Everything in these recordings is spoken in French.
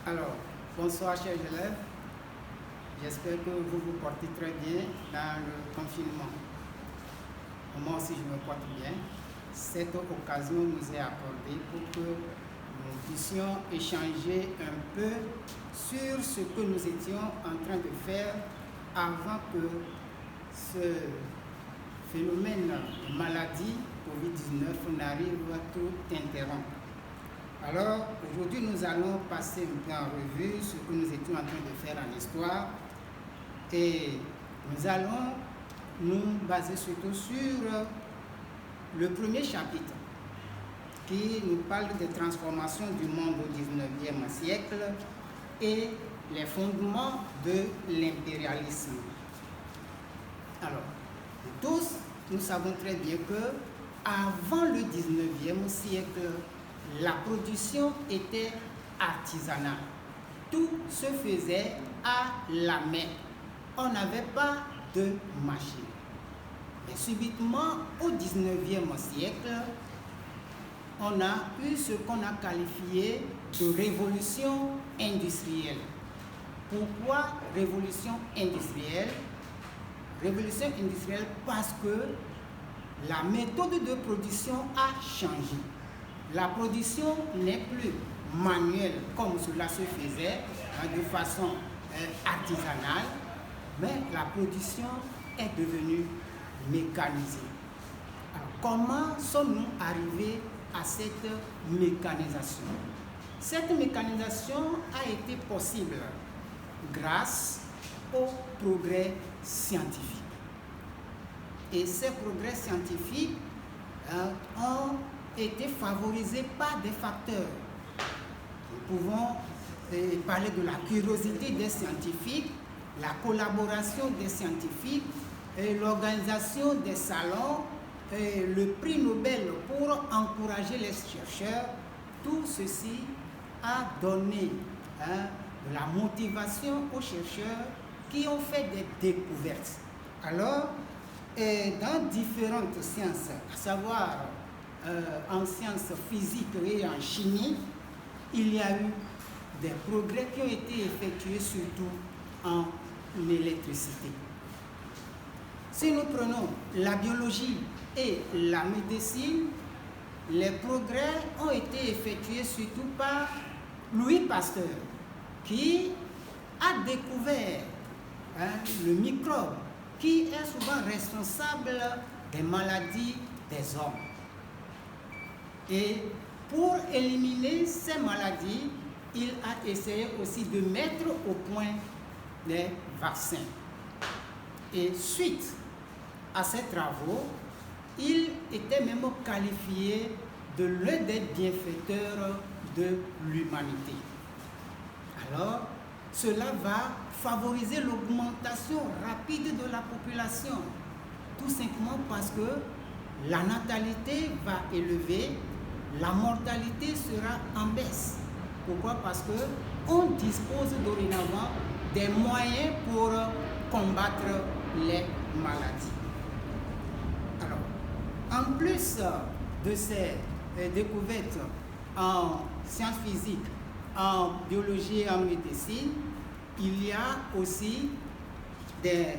Alors, bonsoir chers élèves. J'espère que vous vous portez très bien dans le confinement. Moi aussi, je me porte bien. Cette occasion nous est accordée pour que nous puissions échanger un peu sur ce que nous étions en train de faire avant que ce phénomène de maladie Covid-19 n'arrive à tout interrompre. Alors, aujourd'hui, nous allons passer un peu en revue ce que nous étions en train de faire en histoire et nous allons nous baser surtout sur le premier chapitre qui nous parle des transformations du monde au XIXe siècle et les fondements de l'impérialisme. Alors, tous, nous savons très bien que avant le XIXe siècle, la production était artisanale. Tout se faisait à la main. On n'avait pas de machine. Mais subitement, au XIXe siècle, on a eu ce qu'on a qualifié de révolution industrielle. Pourquoi révolution industrielle? Révolution industrielle parce que la méthode de production a changé. La production n'est plus manuelle comme cela se faisait de façon artisanale, mais la production est devenue mécanisée. Alors, comment sommes-nous arrivés à cette mécanisation? Cette mécanisation a été possible grâce au progrès scientifique. Et ces progrès scientifiques ont été favorisés par des facteurs. Nous pouvons parler de la curiosité des scientifiques, la collaboration des scientifiques, l'organisation des salons, le prix Nobel pour encourager les chercheurs. Tout ceci a donné de la motivation aux chercheurs qui ont fait des découvertes. Alors, dans différentes sciences, à savoir en sciences physiques et en chimie, il y a eu des progrès qui ont été effectués surtout en électricité. Si nous prenons la biologie et la médecine, les progrès ont été effectués surtout par Louis Pasteur, qui a découvert le microbe qui est souvent responsable des maladies des hommes. Et pour éliminer ces maladies, il a essayé aussi de mettre au point des vaccins. Et suite à ces travaux, il était même qualifié de l'un des bienfaiteurs de l'humanité. Alors, cela va favoriser l'augmentation rapide de la population, tout simplement parce que la natalité va élever, la mortalité sera en baisse. Pourquoi? Parce qu'on dispose dorénavant des moyens pour combattre les maladies. Alors, en plus de ces découvertes en sciences physiques, en biologie et en médecine, il y a aussi des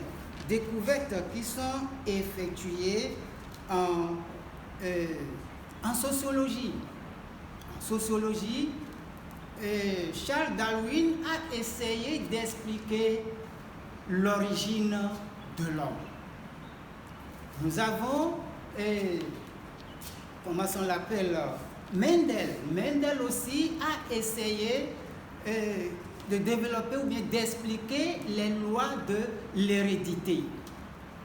découvertes qui sont effectuées en sociologie. En sociologie, Charles Darwin a essayé d'expliquer l'origine de l'homme. Nous avons, comment on l'appelle, Mendel. Mendel aussi a essayé de développer ou bien d'expliquer les lois de l'hérédité.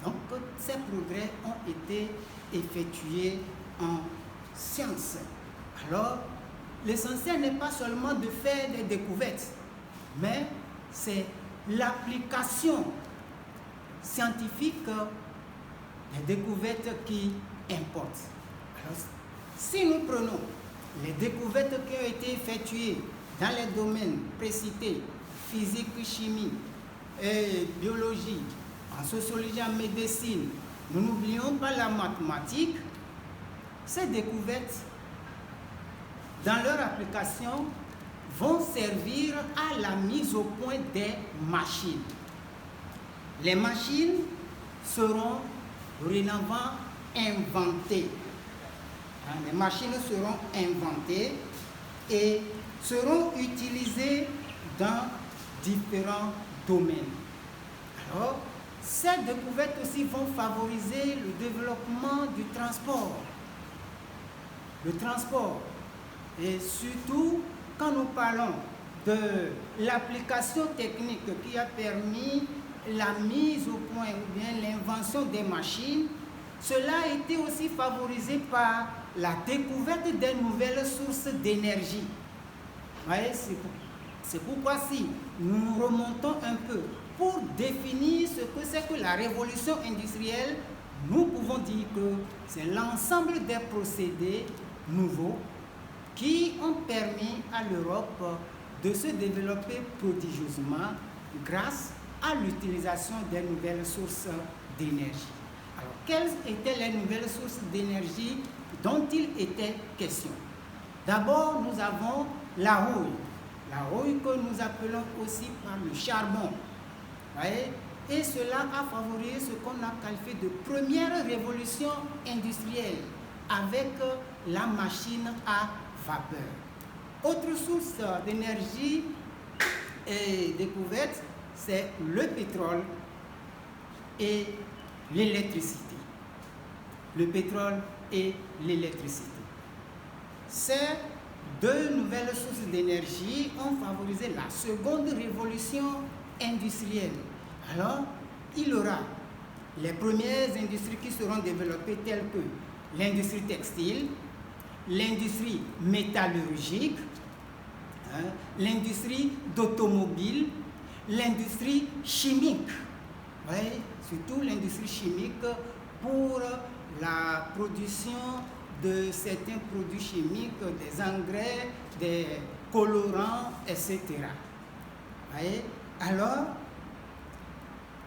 Donc, ces progrès ont été effectués en sciences. Alors, l'essentiel n'est pas seulement de faire des découvertes, mais c'est l'application scientifique des découvertes qui importent. Alors, si nous prenons les découvertes qui ont été effectuées dans les domaines précités, physique, chimie, biologie, en sociologie, en médecine, nous n'oublions pas la mathématique. Ces découvertes, dans leur application, vont servir à la mise au point des machines. Les machines seront dorénavant inventées. Les machines seront inventées et seront utilisées dans différents domaines. Alors, ces découvertes aussi vont favoriser le développement du transport. Le transport, et surtout quand nous parlons de l'application technique qui a permis la mise au point ou bien l'invention des machines, cela a été aussi favorisé par la découverte des nouvelles sources d'énergie. C'est pourquoi si nous remontons un peu pour définir ce que c'est que la révolution industrielle, nous pouvons dire que c'est l'ensemble des procédés nouveaux qui ont permis à l'Europe de se développer prodigieusement grâce à l'utilisation des nouvelles sources d'énergie. Alors, quelles étaient les nouvelles sources d'énergie dont il était question? D'abord, nous avons la rouille que nous appelons aussi par le charbon. Et cela a favorisé ce qu'on a qualifié de première révolution industrielle avec la machine à vapeur. Autre source d'énergie découverte, c'est le pétrole et l'électricité. Le pétrole et l'électricité. Ces deux nouvelles sources d'énergie ont favorisé la seconde révolution industrielle. Alors, il y aura les premières industries qui seront développées telles que l'industrie textile, l'industrie métallurgique, l'industrie d'automobile, l'industrie chimique, surtout l'industrie chimique pour la production de certains produits chimiques, des engrais, des colorants, etc. Alors,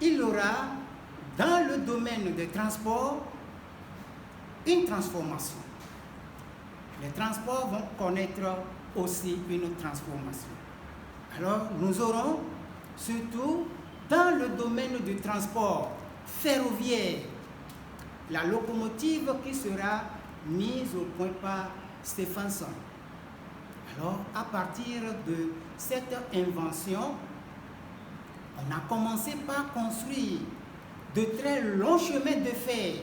il y aura dans le domaine des transports une transformation. Les transports vont connaître aussi une transformation. Alors, nous aurons surtout dans le domaine du transport ferroviaire la locomotive qui sera mise au point par Stephenson. Alors, à partir de cette invention, on a commencé par construire de très longs chemins de fer.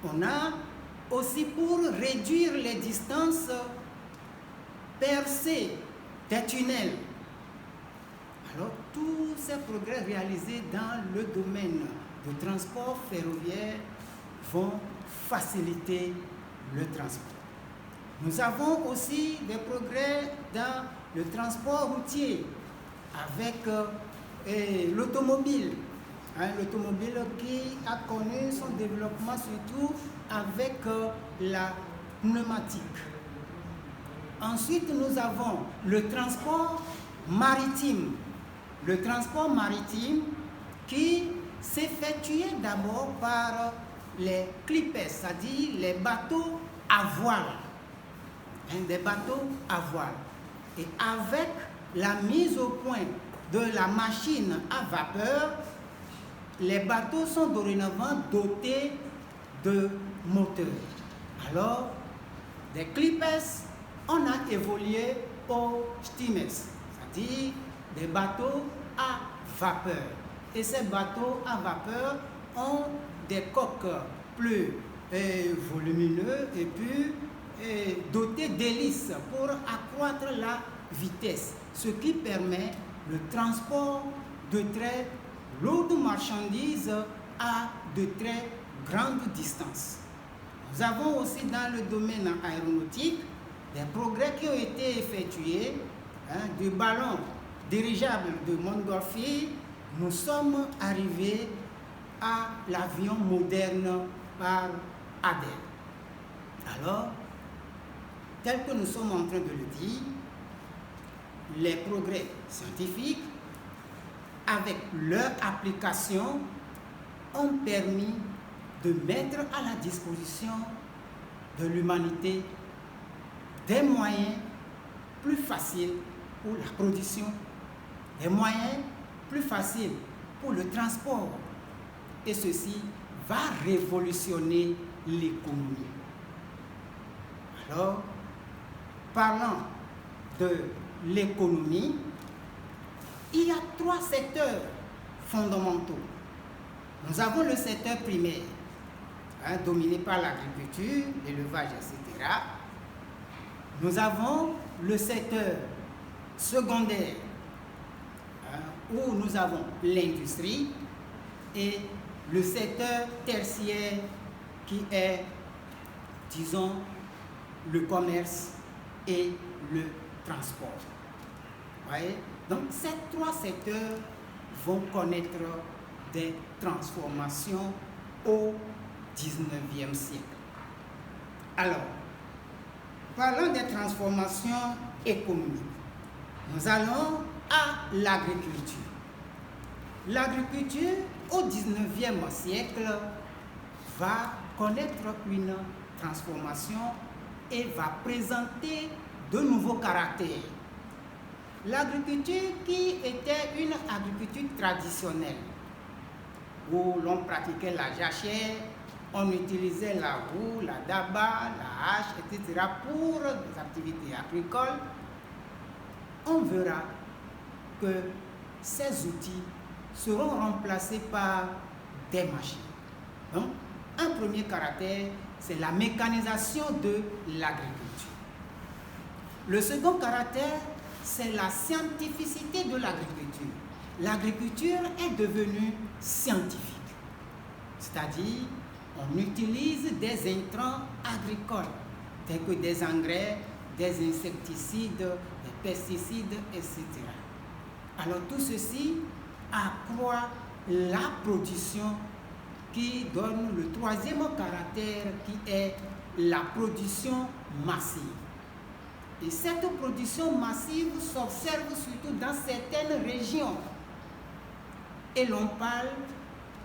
On a aussi, pour réduire les distances, percé des tunnels. Alors, tous ces progrès réalisés dans le domaine du transport ferroviaire vont faciliter le transport. Nous avons aussi des progrès dans le transport routier avec l'automobile. L'automobile qui a connu son développement surtout avec la pneumatique. Ensuite, nous avons le transport maritime. Le transport maritime qui s'effectuait d'abord par les clippers, c'est-à-dire les bateaux à voile. Des bateaux à voile. Et avec la mise au point de la machine à vapeur, les bateaux sont dorénavant dotés de moteurs. Alors, des clippers, on a évolué aux steamers, c'est-à-dire des bateaux à vapeur. Et ces bateaux à vapeur ont des coques plus volumineuses et puis dotés d'hélices pour accroître la vitesse, ce qui permet le transport de très lourdes marchandises à de très grandes distances. Nous avons aussi dans le domaine aéronautique des progrès qui ont été effectués, du ballon dirigeable de Montgolfier, nous sommes arrivés à l'avion moderne par Adel. Alors, tel que nous sommes en train de le dire, les progrès scientifiques, avec leur application, ont permis de mettre à la disposition de l'humanité des moyens plus faciles pour la production, des moyens plus faciles pour le transport. Et ceci va révolutionner l'économie. Alors, parlant de l'économie, il y a 3 secteurs fondamentaux. Nous avons le secteur primaire, dominé par l'agriculture, l'élevage, etc. Nous avons le secteur secondaire, où nous avons l'industrie, et le secteur tertiaire qui est, disons, le commerce et le transport. Voyez? Donc, ces 3 secteurs vont connaître des transformations au 19e siècle. Alors, parlant des transformations économiques, nous allons à l'agriculture. L'agriculture, au 19e siècle, va connaître une transformation et va présenter de nouveaux caractères. L'agriculture qui était une agriculture traditionnelle, où l'on pratiquait la jachère, on utilisait la roue, la daba, la hache, etc. pour des activités agricoles, on verra que ces outils seront remplacés par des machines. Donc, un premier caractère, c'est la mécanisation de l'agriculture. Le second caractère, c'est la scientificité de l'agriculture. L'agriculture est devenue scientifique, c'est-à-dire on utilise des intrants agricoles, tels que des engrais, des insecticides, des pesticides, etc. Alors tout ceci accroît la production qui donne le troisième caractère qui est la production massive. Et cette production massive s'observe surtout dans certaines régions. Et l'on parle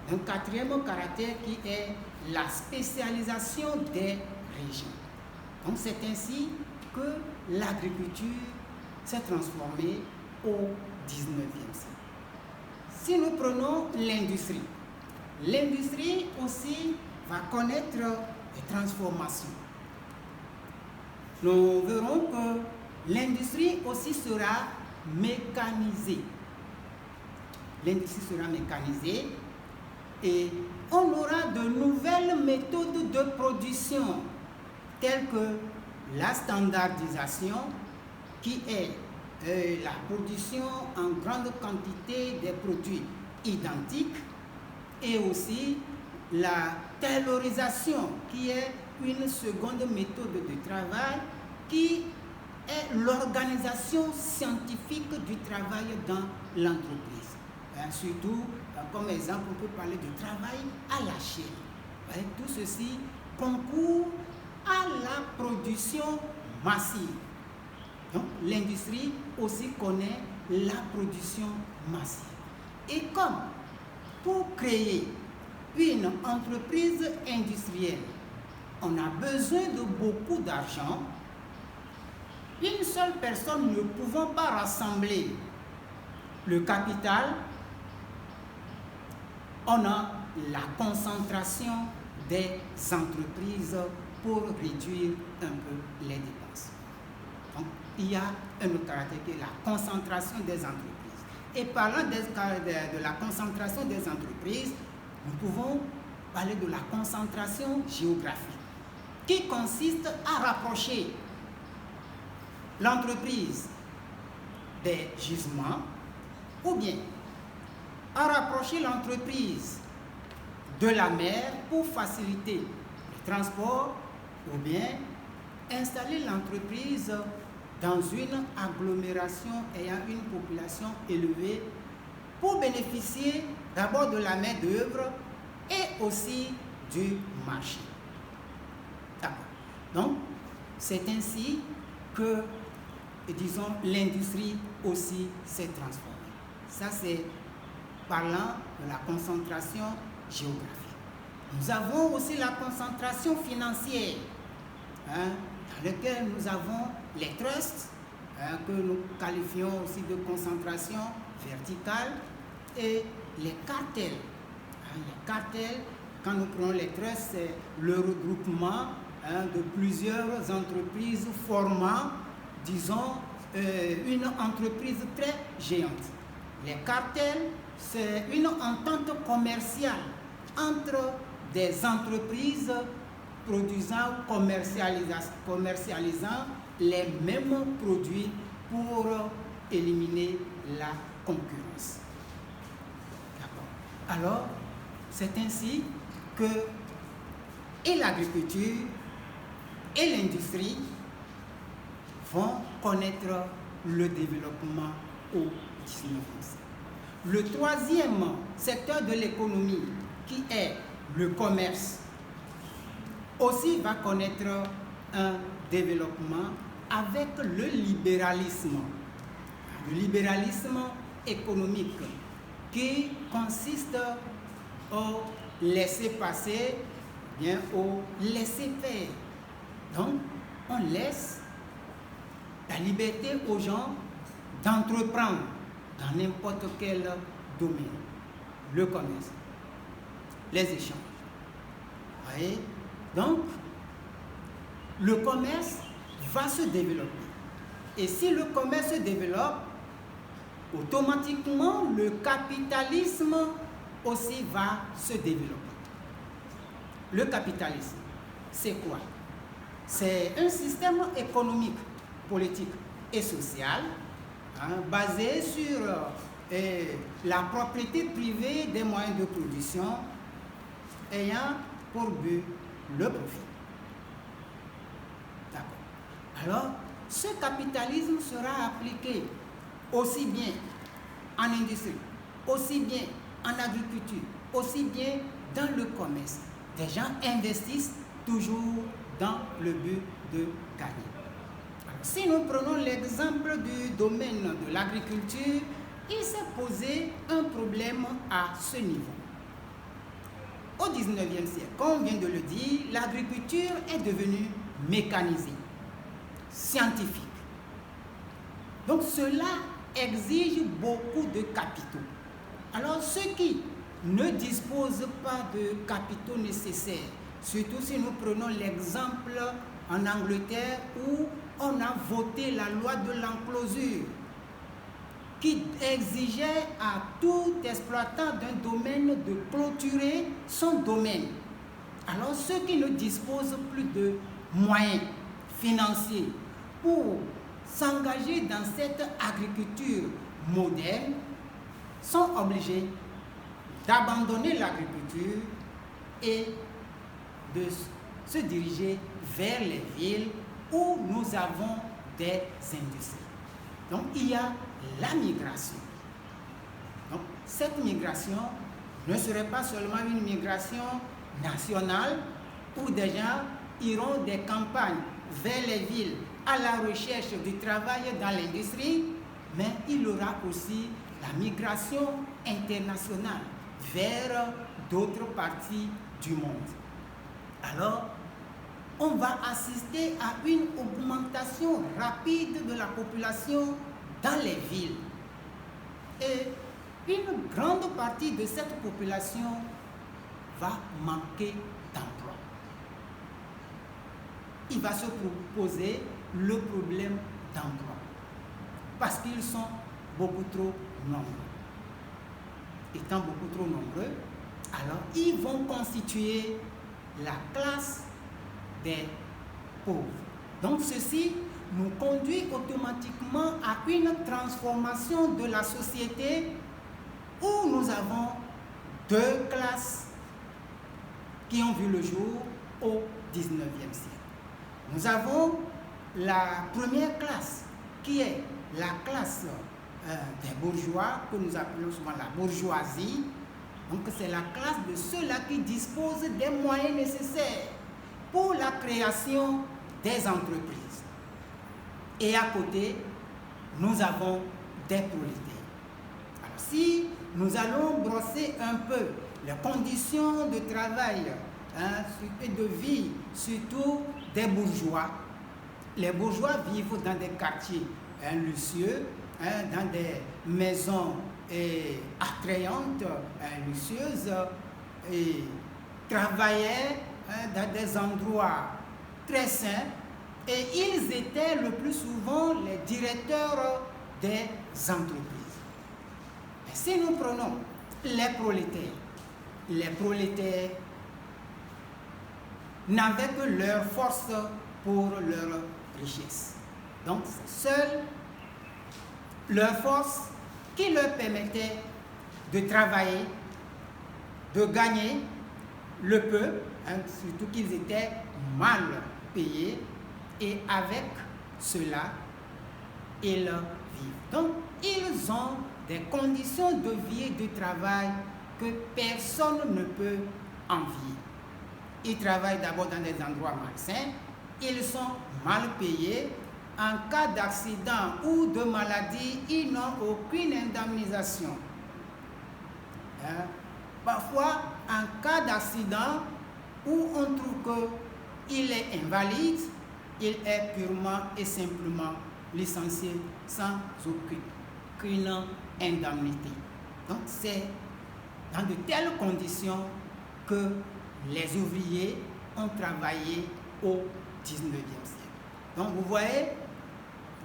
d'un quatrième caractère qui est la spécialisation des régions. Donc c'est ainsi que l'agriculture s'est transformée au 19e siècle. Si nous prenons l'industrie, l'industrie aussi va connaître des transformations. Nous verrons que l'industrie aussi sera mécanisée. L'industrie sera mécanisée et on aura de nouvelles méthodes de production telles que la standardisation qui est la production en grande quantité des produits identiques et aussi la taylorisation qui est une seconde méthode de travail qui est l'organisation scientifique du travail dans l'entreprise. Surtout, comme exemple, on peut parler du travail à la chaîne. Tout ceci concourt à la production massive. Donc, l'industrie aussi connaît la production massive. Et comme pour créer une entreprise industrielle, on a besoin de beaucoup d'argent, une seule personne ne pouvant pas rassembler le capital, on a la concentration des entreprises pour réduire un peu les dépenses. Donc, il y a un autre caractère qui est la concentration des entreprises. Et parlant de la concentration des entreprises, nous pouvons parler de la concentration géographique, qui consiste à rapprocher l'entreprise des gisements, ou bien à rapprocher l'entreprise de la mer pour faciliter le transport, ou bien installer l'entreprise dans une agglomération ayant une population élevée pour bénéficier d'abord de la main-d'œuvre et aussi du marché. D'accord. Donc, c'est ainsi que, disons, l'industrie aussi s'est transformée. Ça, c'est parlant de la concentration géographique. Nous avons aussi la concentration financière, dans laquelle nous avons les trusts que nous qualifions aussi de concentration verticale, et les cartels. Les cartels, quand nous prenons les trusts, c'est le regroupement de plusieurs entreprises formant, disons, une entreprise très géante. Les cartels, c'est une entente commerciale entre des entreprises produisant ou commercialisant les mêmes produits pour éliminer la concurrence. Alors, c'est ainsi que et l'agriculture et l'industrie vont connaître le développement au XIXe siècle. Le troisième secteur de l'économie, qui est le commerce, aussi va connaître un développement avec le libéralisme économique, qui consiste au laisser-passer, bien au laisser-faire. Donc, on laisse la liberté aux gens d'entreprendre dans n'importe quel domaine. Le commerce, les échanges. Vous voyez? Donc, le commerce va se développer. Et si le commerce se développe, automatiquement, le capitalisme aussi va se développer. Le capitalisme, c'est quoi? C'est un système économique, politique et social basé sur la propriété privée des moyens de production ayant pour but le profit. D'accord. Alors, ce capitalisme sera appliqué aussi bien en industrie, aussi bien en agriculture, aussi bien dans le commerce. Des gens investissent toujours dans le but de gagner. Alors, si nous prenons l'exemple du domaine de l'agriculture, il s'est posé un problème à ce niveau. Au XIXe siècle, comme on vient de le dire, l'agriculture est devenue mécanisée, scientifique. Donc cela exige beaucoup de capitaux. Alors ceux qui ne disposent pas de capitaux nécessaires, surtout si nous prenons l'exemple en Angleterre où on a voté la loi de l'enclosure, qui exigeait à tout exploitant d'un domaine de clôturer son domaine. Alors ceux qui ne disposent plus de moyens financiers pour s'engager dans cette agriculture moderne sont obligés d'abandonner l'agriculture et de se diriger vers les villes où nous avons des industries. Donc il y a la migration. Donc cette migration ne serait pas seulement une migration nationale où des gens iront des campagnes vers les villes à la recherche du travail dans l'industrie, mais il y aura aussi la migration internationale vers d'autres parties du monde. Alors, on va assister à une augmentation rapide de la population dans les villes. Et une grande partie de cette population va manquer d'emploi. Il va se poser le problème d'emploi parce qu'ils sont beaucoup trop nombreux. Étant beaucoup trop nombreux, alors ils vont constituer la classe des pauvres. Donc ceci nous conduit automatiquement à une transformation de la société où nous avons deux classes qui ont vu le jour au XIXe siècle. Nous avons la première classe qui est la classe des bourgeois, que nous appelons souvent la bourgeoisie. Donc c'est la classe de ceux-là qui disposent des moyens nécessaires pour la création des entreprises. Et à côté, nous avons des prolétaires. Alors si nous allons brosser un peu les conditions de travail et de vie, surtout des bourgeois, les bourgeois vivent dans des quartiers luxueux, dans des maisons attrayantes, luxueuses, et travaillaient dans des endroits très sains, et ils étaient le plus souvent les directeurs des entreprises. Et si nous prenons les prolétaires n'avaient que leur force pour leur richesse. Donc c'est seule leur force qui leur permettait de travailler, de gagner le peu, surtout qu'ils étaient mal payés, et avec cela, ils vivent. Donc ils ont des conditions de vie et de travail que personne ne peut envier. Ils travaillent d'abord dans des endroits malsains, ils sont mal payés. En cas d'accident ou de maladie, ils n'ont aucune indemnisation. Parfois, en cas d'accident où on trouve qu'il est invalide, il est purement et simplement licencié sans aucune indemnité. Donc c'est dans de telles conditions que les ouvriers ont travaillé au 19e siècle. Donc vous voyez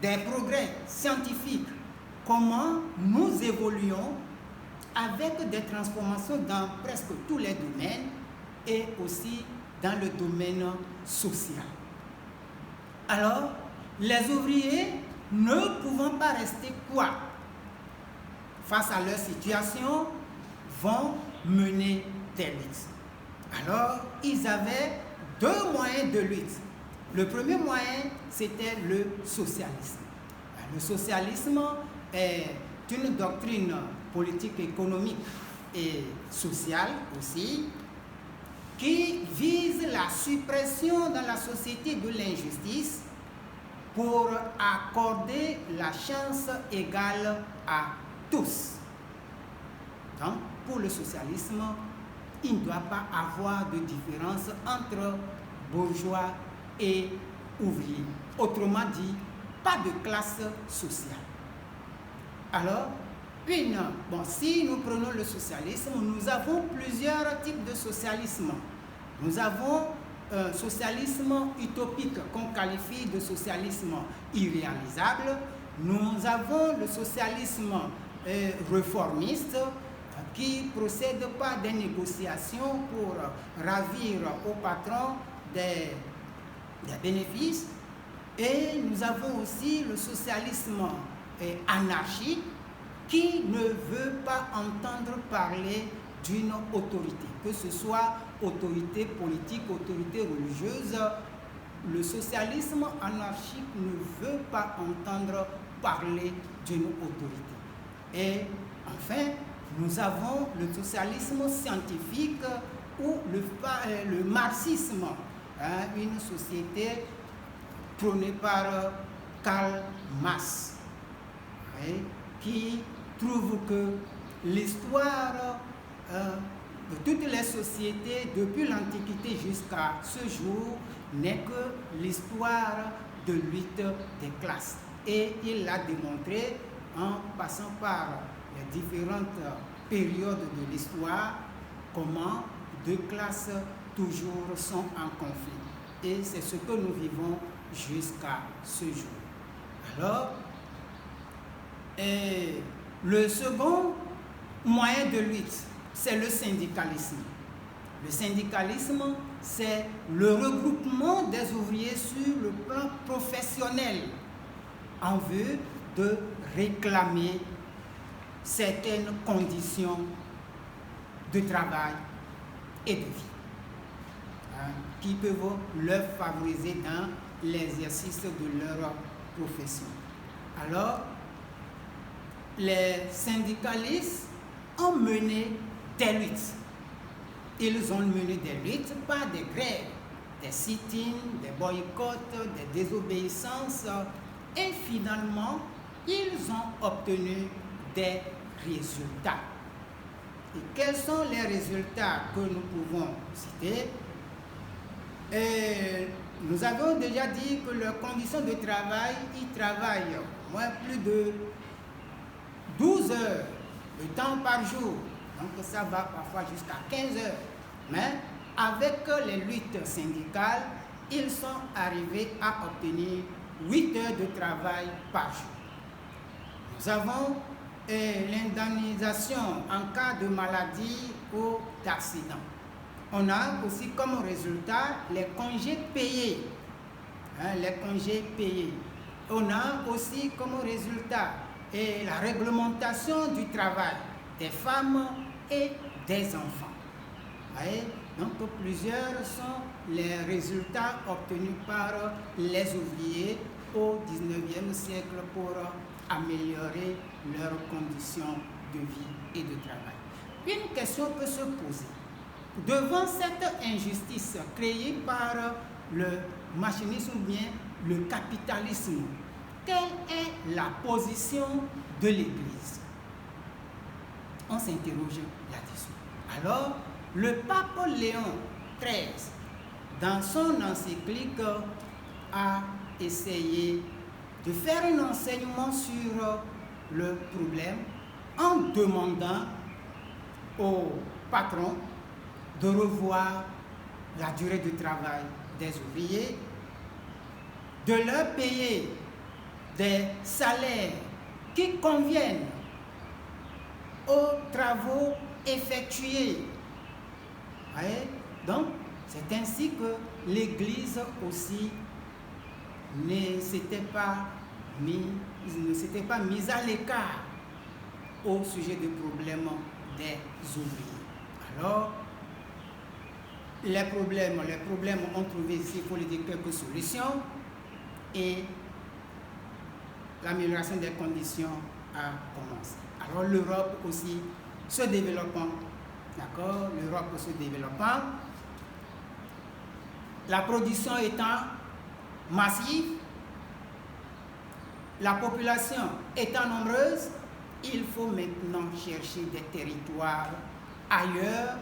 des progrès scientifiques, comment nous évoluons avec des transformations dans presque tous les domaines et aussi dans le domaine social. Alors, les ouvriers ne pouvant pas rester quoi face à leur situation, vont mener des luttes. Alors, ils avaient deux moyens de lutte. Le premier moyen, c'était le socialisme. Le socialisme est une doctrine politique, économique et sociale aussi, qui vise la suppression dans la société de l'injustice pour accorder la chance égale à tous. Donc, pour le socialisme, il ne doit pas avoir de différence entre bourgeois et ouvriers. Autrement dit, pas de classe sociale. Alors, si nous prenons le socialisme, nous avons plusieurs types de socialisme. Nous avons un socialisme utopique qu'on qualifie de socialisme irréalisable. Nous avons le socialisme réformiste qui procède par des négociations pour ravir au patron des bénéfices. Et nous avons aussi le socialisme anarchique qui ne veut pas entendre parler d'une autorité, que ce soit autorité politique, autorité religieuse. Le socialisme anarchique ne veut pas entendre parler d'une autorité. Et enfin, nous avons le socialisme scientifique ou le marxisme, une société prônée par Karl Marx, qui trouve que l'histoire de toutes les sociétés depuis l'Antiquité jusqu'à ce jour n'est que l'histoire de lutte des classes. Et il l'a démontré en passant par les différentes périodes de l'histoire, comment deux classes toujours sont en conflit. Et c'est ce que nous vivons jusqu'à ce jour. Alors, le second moyen de lutte, c'est le syndicalisme. Le syndicalisme, c'est le regroupement des ouvriers sur le plan professionnel en vue de réclamer certaines conditions de travail et de vie qui peuvent leur favoriser dans l'exercice de leur profession. Alors, les syndicalistes ont mené des luttes. Ils ont mené des luttes par des grèves, des sit-ins, des boycotts, des désobéissances, et finalement, ils ont obtenu des résultats. Et quels sont les résultats que nous pouvons citer? nous avons déjà dit que leurs conditions de travail, ils travaillent au moins plus de 12 heures de temps par jour. Donc ça va parfois jusqu'à 15 heures. Mais avec les luttes syndicales, ils sont arrivés à obtenir 8 heures de travail par jour. Nous avons l'indemnisation en cas de maladie ou d'accident. On a aussi comme résultat les congés payés. Les congés payés. On a aussi comme résultat la réglementation du travail des femmes et des enfants. Voyez? Donc plusieurs sont les résultats obtenus par les ouvriers au XIXe siècle pour améliorer leurs conditions de vie et de travail. Une question peut se poser. Devant cette injustice créée par le machinisme ou bien le capitalisme, quelle est la position de l'Église? On s'interroge là-dessus. Alors, le pape Léon XIII, dans son encyclique, a essayé de faire un enseignement sur le problème en demandant aux patrons de revoir la durée de travail des ouvriers, de leur payer des salaires qui conviennent aux travaux effectués. Voyez? Donc, c'est ainsi que l'Église aussi ne s'était pas mise à l'écart au sujet du problème des ouvriers. Alors, les problèmes ont trouvé ici, il faut le dire, quelques solutions et l'amélioration des conditions a commencé. Alors l'Europe aussi se développant, d'accord, l'Europe se développant, la production étant massive, la population étant nombreuse, il faut maintenant chercher des territoires ailleurs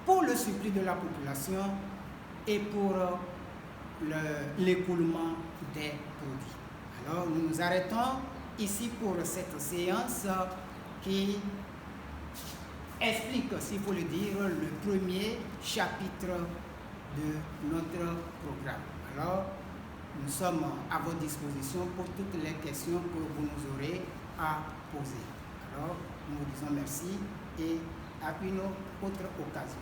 pour le surplus de la population et pour l'écoulement des produits. Alors nous nous arrêtons ici pour cette séance qui explique, s'il faut le dire, le premier chapitre de notre programme. Alors, nous sommes à votre disposition pour toutes les questions que vous nous aurez à poser. Alors, nous vous disons merci et à une autre occasion.